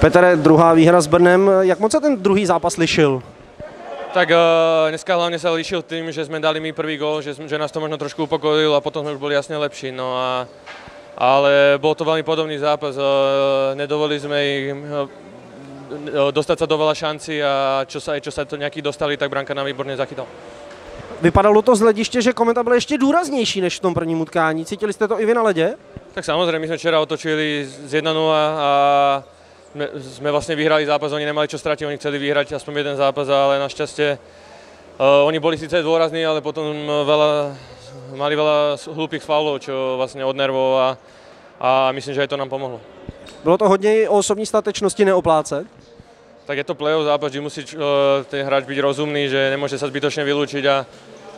Petr, druhá výhra s Brnem, jak moc se ten druhý zápas lišil? Tak dneska hlavne sa lišil tým, že sme dali my prvý gól, že nás to možno trošku upokojilo a potom sme už boli jasne lepší. Ale bol to veľmi podobný zápas, nedovolili sme im dostať sa do veľa šancí a čo sa to nejaký dostali, tak branka nám výborne zachytal. Vypadalo to z hlediště, že Kometa byl ještě důraznější než v tom prvním utkání. Cítili jste to i vy na ledě? Tak samozrejme, my sme včera otočili z 1-0 a sme vlastne vyhrali zápas, oni nemali čo stratiť, oni chceli vyhrať aspoň jeden zápas, ale našťastie oni boli síce dôrazní, ale potom mali veľa hlúpých faulov, čo vlastne od nervov a myslím, že aj to nám pomohlo. Bylo to hodně o osobní statečnosti neoplácet? Tak je to play-off zápas, že musí ten hráč byť rozumný, že nemôže sa zbytočne vylúčiť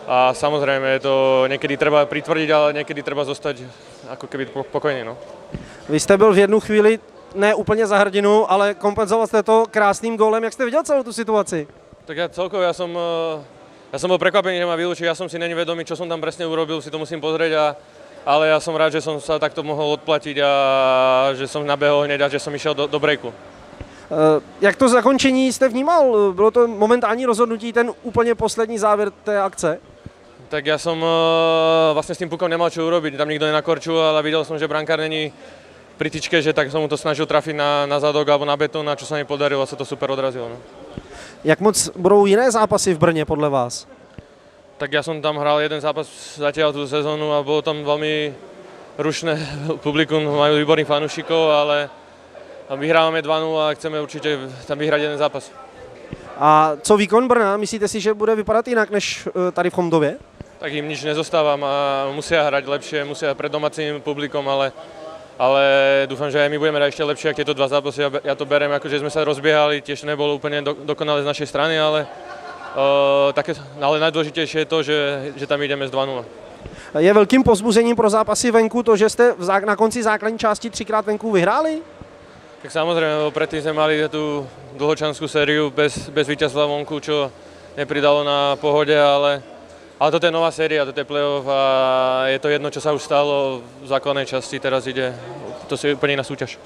a samozrejme to niekedy treba pritvrdiť, ale niekedy treba zostať ako keby pokojný. No. Vy jste byl v jednu chvíli ne úplně za hrdinu, ale kompenzoval jste to krásným gólem. Jak jste viděl celou tu situaci? Tak ja celkovo, ja som bol prekvapený, že ma vylúčil, ja som si není vedomý, čo som tam presne urobil, si to musím pozrieť, ale ja som rád, že som sa takto mohol odplatiť a že som nabehol hneď a že som išiel do breaku. Jak to zakončení jste vnímal? Bylo to momentální rozhodnutí, ten úplně poslední závěr té akce? Tak ja som vlastne s tým pukom nemal čo urobiť, tam nikto nenakorčil, ale videl som, že brankár není pri tyčke, že tak som mu to snažil trafiť na zadok alebo na betón, a čo sa mi podarilo a sa to super odrazilo. No. Jak moc budou jiné zápasy v Brně podle vás? Tak ja som tam hral jeden zápas zatiaľ tú sezónu a bolo tam veľmi rušné publikum, majú výborných fanúšikov, ale vyhrávame 2-0 a chceme určite tam vyhrať jeden zápas. A co výkon Brna? Myslíte si, že bude vypadat jinak než tady v Chomtově? Tak im nič nezostáva, musia hrať lepšie, musia pred domácim publikom, ale dúfam, že aj my budeme hrať ešte lepšie, ako tieto dva zápasy. Ja to berem, ako že sme sa rozbiehali, tiež nebolo úplne dokonale z našej strany, ale najdôležitejšie je to, že tam ideme z 2-0. Je velkým povzbuzením pro zápasy venku to, že jste na konci základní části 3krát venku vyhráli? Tak samozrejme, predtým sme mali tú dlhočanskú sériu bez víťazstva vonku, čo nepridalo na pohode, ale toto je nová séria, toto je play-off a je to jedno, čo sa už stalo v základnej časti, teraz ide, to je úplne iná súťaž.